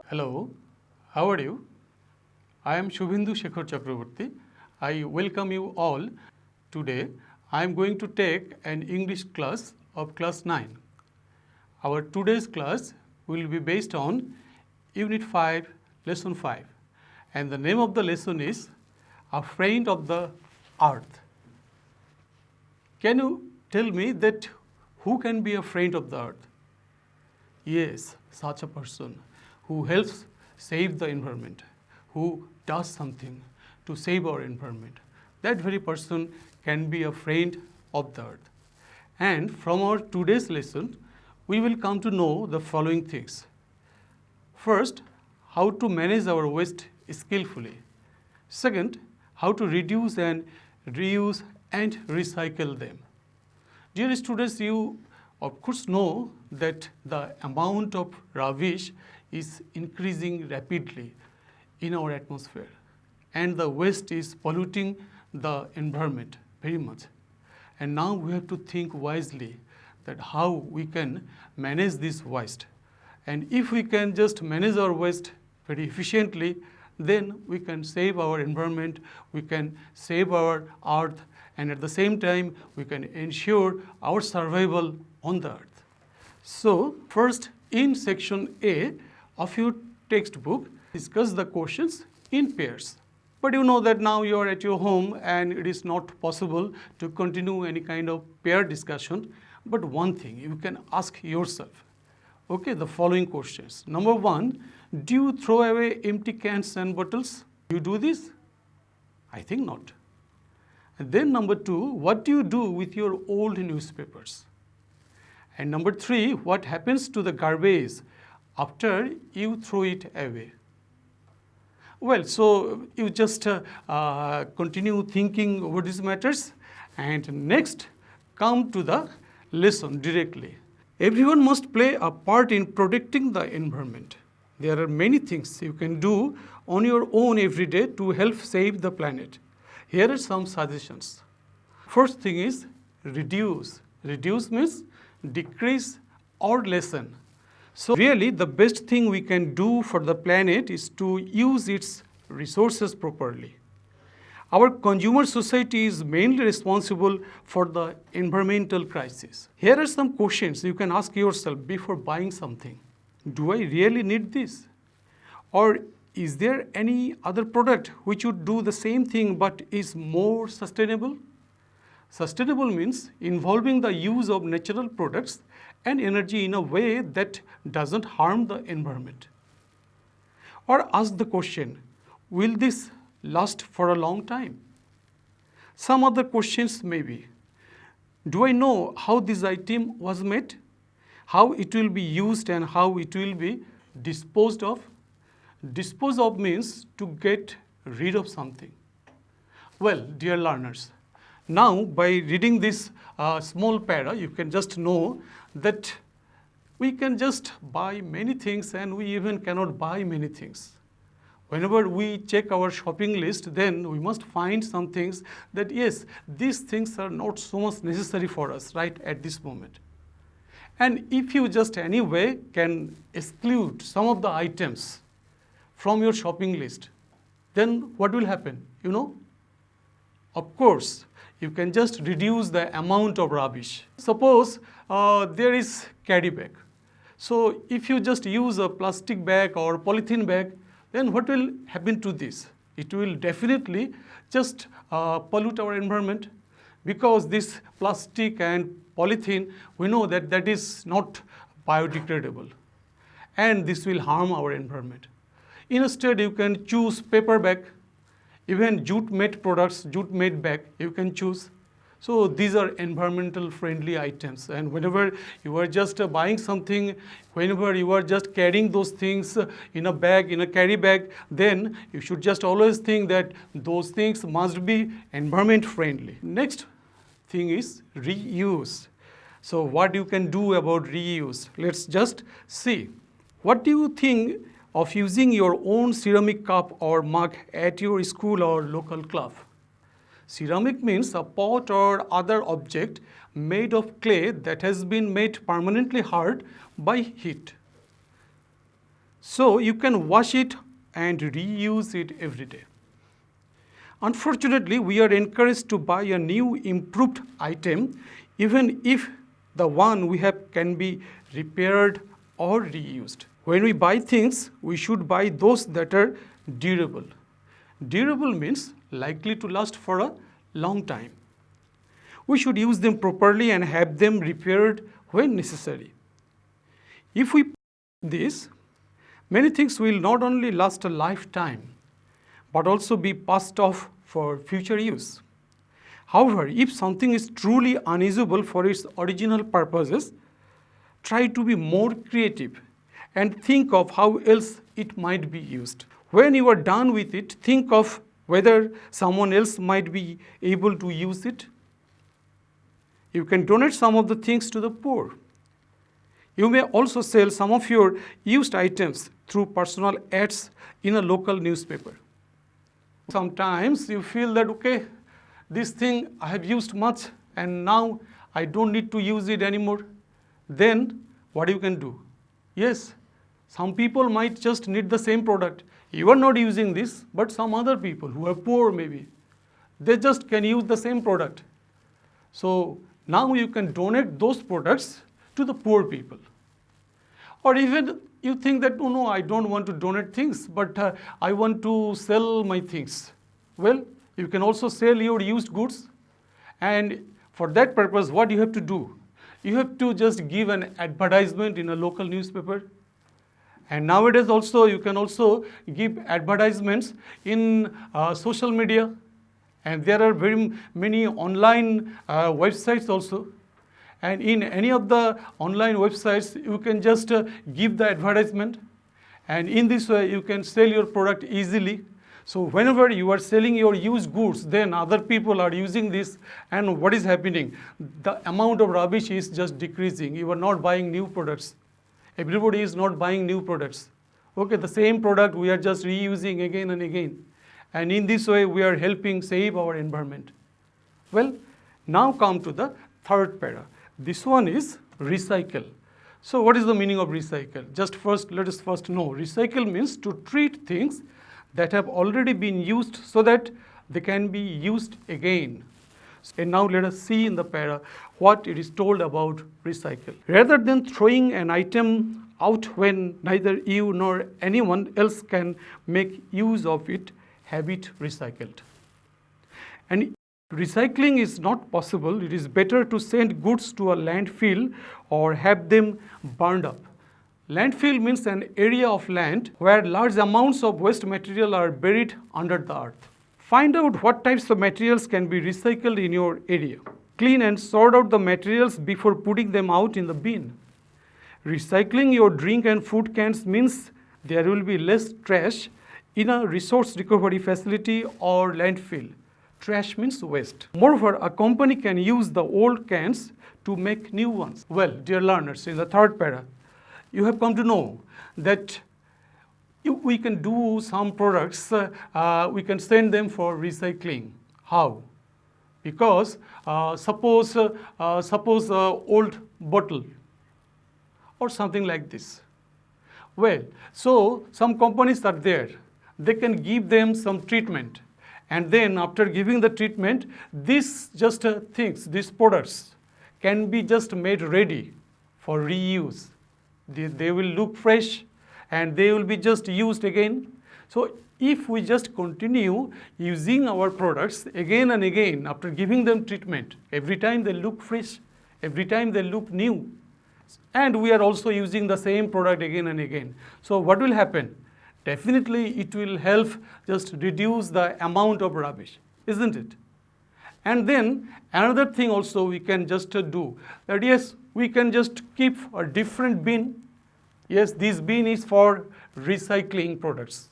Hello, how are you? I am Shuvendu Shekher Chakravarty. I welcome you all. Today, I am going to take an English class of class 9. Our today's class will be based on Unit 5, Lesson 5. And the name of the lesson is A Friend of the Earth. Can you tell me that who can be a friend of the earth? Yes, such a person who helps save the environment, who does something to save our environment. That very person can be a friend of the earth. And from our today's lesson, we will come to know the following things. First, how to manage our waste skillfully. Second, how to reduce and reuse and recycle them. Dear students, you of course know that the amount of rubbish is increasing rapidly in our atmosphere, and the waste is polluting the environment very much. And now we have to think wisely that how we can manage this waste. And if we can just manage our waste very efficiently, then we can save our environment, we can save our earth, and at the same time we can ensure our survival on the earth. So first, in section A of your textbook, discuss the questions in pairs. But you know that now you are at your home and it is not possible to continue any kind of pair discussion. But one thing you can ask yourself, okay, the following questions. Number 1, do you throw away empty cans and bottles? Do you do this? I think not. And then number 2, what do you do with your old newspapers? And number 3, what happens to the garbage after you throw it away? Well, so you just continue thinking over these matters, and next come to the lesson directly. Everyone must play a part in protecting the environment. There are many things you can do on your own every day to help save the planet. Here are some suggestions. First thing is reduce. Reduce means decrease or lessen. So really the best thing we can do for the planet is to use its resources properly. Our consumer society is mainly responsible for the environmental crisis. Here are some questions you can ask yourself before buying something. Do I really need this? Or is there any other product which would do the same thing but is more sustainable? Sustainable means involving the use of natural products and energy in a way that doesn't harm the environment. Or ask the question, will this last for a long time? Some other questions may be, do I know how this item was made? How it will be used and how it will be disposed of? Dispose of means to get rid of something. Well, dear learners, now by reading this small para, you can just know that we can just buy many things and we even cannot buy many things. Whenever we check our shopping list, then we must find some things that yes, these things are not so much necessary for us right at this moment. And if you just anyway can exclude some of the items from your shopping list, then what will happen? You know? Of course, you can just reduce the amount of rubbish. Suppose there is carry bag. So if you just use a plastic bag or polythene bag, then what will happen to this? It will definitely just pollute our environment, because this plastic and polythene, we know that that is not biodegradable, and this will harm our environment. Instead, you can choose paper bag, even jute-made products, jute-made bag, you can choose. So these are environmental friendly items, and whenever you are just buying something, whenever you are just carrying those things in a bag, in a carry bag, then you should just always think that those things must be environment friendly. Next thing is reuse. So what you can do about reuse? Let's just see. What do you think of using your own ceramic cup or mug at your school or local club? Ceramic means a pot or other object made of clay that has been made permanently hard by heat. So you can wash it and reuse it every day. Unfortunately, we are encouraged to buy a new improved item even if the one we have can be repaired or reused. When we buy things, we should buy those that are durable. Durable means likely to last for a long time. We should use them properly and have them repaired when necessary. If we this, many things will not only last a lifetime, but also be passed off for future use. However, if something is truly unusable for its original purposes, try to be more creative and think of how else it might be used. When you are done with it, think of whether someone else might be able to use it. You can donate some of the things to the poor. You may also sell some of your used items through personal ads in a local newspaper. Sometimes you feel that, okay, this thing I have used much and now I don't need to use it anymore. Then what you can do? Yes, some people might just need the same product. You are not using this, but some other people who are poor maybe, they just can use the same product. So now you can donate those products to the poor people. Or even you think that, oh no, I don't want to donate things, but I want to sell my things. Well, you can also sell your used goods. And for that purpose, what you have to do? You have to just give an advertisement in a local newspaper. And nowadays also, you can also give advertisements in social media. And there are very many online websites also. And in any of the online websites, you can just give the advertisement. And in this way, you can sell your product easily. So whenever you are selling your used goods, then other people are using this. And what is happening? The amount of rubbish is just decreasing. You are not buying new products. Everybody is not buying new products. Okay, the same product we are just reusing again and again. And in this way, we are helping save our environment. Well, now come to the third para. This one is recycle. So what is the meaning of recycle? Let us first know. Recycle means to treat things that have already been used so that they can be used again. And now let us see in the para what it is told about recycle. Rather than throwing an item out when neither you nor anyone else can make use of it, have it recycled. And recycling is not possible. It is better to send goods to a landfill or have them burned up. Landfill means an area of land where large amounts of waste material are buried under the earth. Find out what types of materials can be recycled in your area. Clean and sort out the materials before putting them out in the bin. Recycling your drink and food cans means there will be less trash in a resource recovery facility or landfill. Trash means waste. Moreover, a company can use the old cans to make new ones. Well, dear learners, in the third para, you have come to know that we can do some products, we can send them for recycling. How? Because suppose old bottle or something like this. Well, so some companies are there. They can give them some treatment. And then after giving the treatment, these these products can be just made ready for reuse. They will look fresh and they will be just used again. So if we just continue using our products again and again after giving them treatment, every time they look fresh, every time they look new, and we are also using the same product again and again. So what will happen? Definitely it will help just reduce the amount of rubbish, isn't it? And then another thing also we can just do that, yes, we can just keep a different bin. Yes, this bin is for recycling products.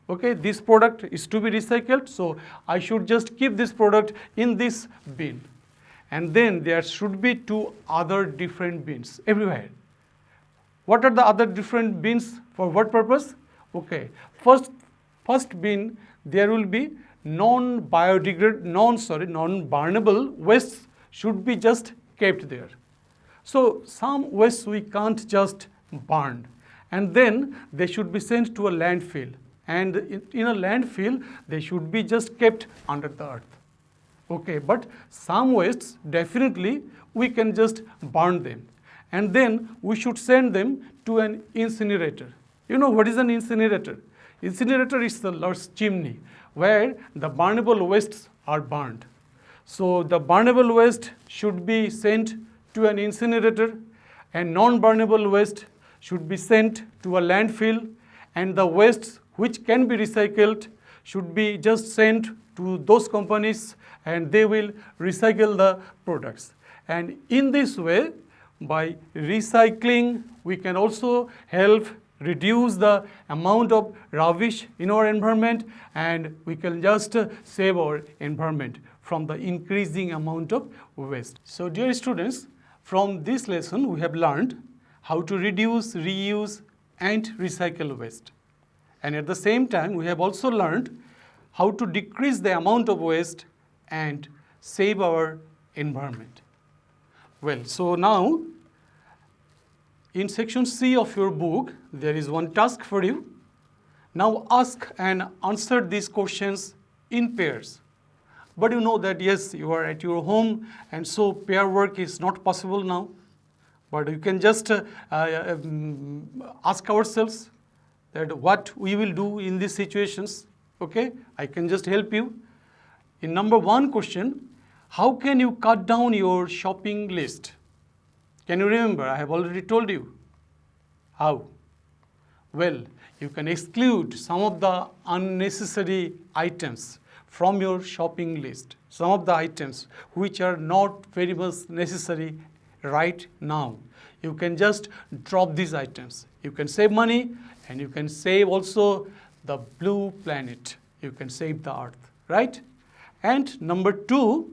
Okay, this product is to be recycled, so I should just keep this product in this bin. And then there should be 2 other different bins everywhere. What are the other different bins? For what purpose? Okay, first bin, there will be non-burnable wastes should be just kept there. So some wastes we can't just burn, and then they should be sent to a landfill, and in a landfill they should be just kept under the earth. Okay, but some wastes definitely we can just burn them, and then we should send them to an incinerator. You know what is an incinerator? Incinerator is the large chimney where the burnable wastes are burned. So the burnable waste should be sent to an incinerator, and non-burnable waste should be sent to a landfill, and the wastes which can be recycled should be just sent to those companies, and they will recycle the products. And in this way, by recycling, we can also help reduce the amount of rubbish in our environment, and we can just save our environment from the increasing amount of waste. So dear students, from this lesson we have learned how to reduce, reuse and recycle waste. And at the same time we have also learned how to decrease the amount of waste and save our environment. Well, so now in section C of your book, there is one task for you. Now ask and answer these questions in pairs. But you know that yes, you are at your home, and so pair work is not possible now. But you can just ask ourselves that what we will do in these situations. Okay, I can just help you. In number 1 question, how can you cut down your shopping list? Can you remember? I have already told you. How? Well, you can exclude some of the unnecessary items from your shopping list. Some of the items which are not very much necessary right now. You can just drop these items. You can save money, and you can save also the blue planet. You can save the earth, right? And number 2,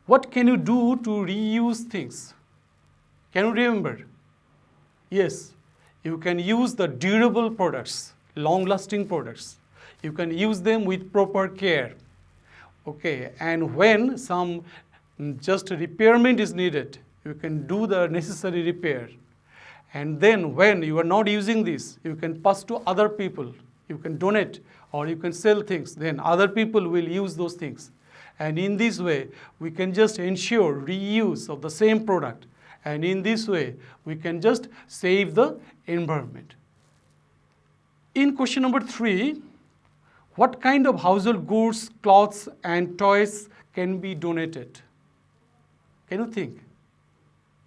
what can you do to reuse things? Can you remember? Yes, you can use the durable products, long-lasting products. You can use them with proper care. Okay, and when some just repairment is needed, you can do the necessary repair. And then when you are not using this, you can pass to other people. You can donate or you can sell things. Then other people will use those things. And in this way, we can just ensure reuse of the same product. And in this way, we can just save the environment. In question number 3, what kind of household goods, clothes and toys can be donated? Can you think?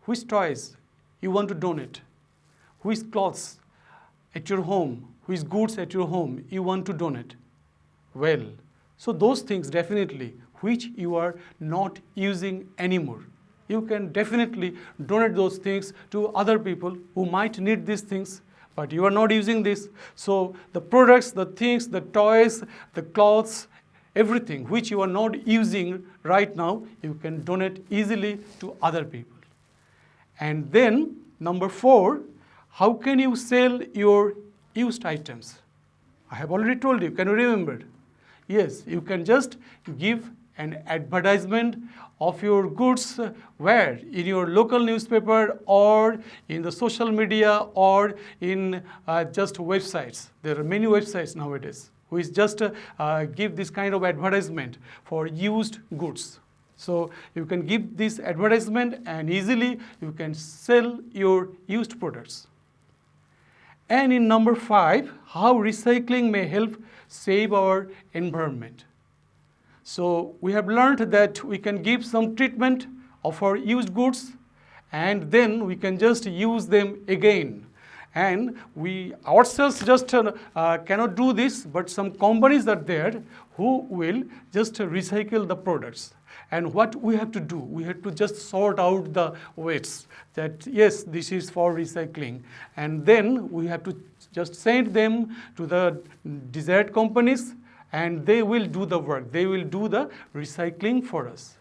Which toys you want to donate? Which clothes at your home, which goods at your home you want to donate? Well, so those things definitely which you are not using anymore. You can definitely donate those things to other people who might need these things, but you are not using this. So the products, the things, the toys, the clothes, everything which you are not using right now, you can donate easily to other people. And then number 4, how can you sell your used items? I have already told you, can you remember? Yes, you can just give an advertisement of your goods where? In your local newspaper or in the social media or in just websites. There are many websites nowadays which just give this kind of advertisement for used goods. So you can give this advertisement and easily you can sell your used products. And in number 5, how recycling may help save our environment. So we have learned that we can give some treatment of our used goods and then we can just use them again. And we ourselves just cannot do this, but some companies are there who will just recycle the products. And what we have to do, we have to just sort out the wastes that yes, this is for recycling. And then we have to just send them to the desired companies and they will do the work. They will do the recycling for us.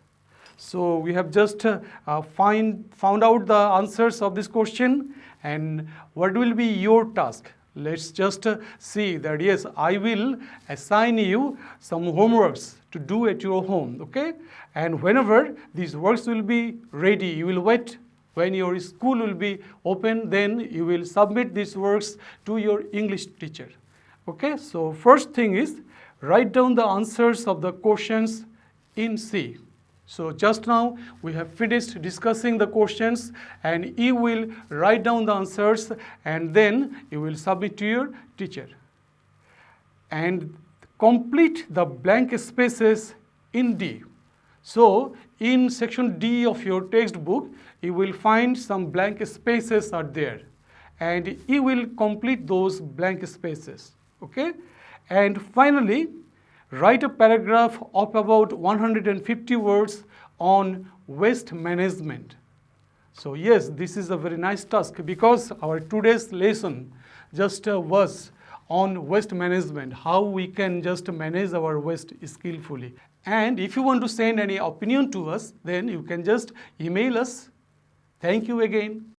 So we have just found out the answers of this question. And what will be your task? Let's just see that yes, I will assign you some homeworks to do at your home, okay? And whenever these works will be ready, you will wait When your school will be open, then you will submit these works to your English teacher. Okay, so first thing is write down the answers of the questions in C. So just now we have finished discussing the questions, and you will write down the answers and then you will submit to your teacher. And complete the blank spaces in D. So in section D of your textbook, you will find some blank spaces are there, and you will complete those blank spaces. Okay? And finally, write a paragraph of about 150 words on waste management. So yes, this is a very nice task, because our today's lesson just was on waste management, how we can just manage our waste skillfully. And if you want to send any opinion to us, then you can just email us. Thank you again.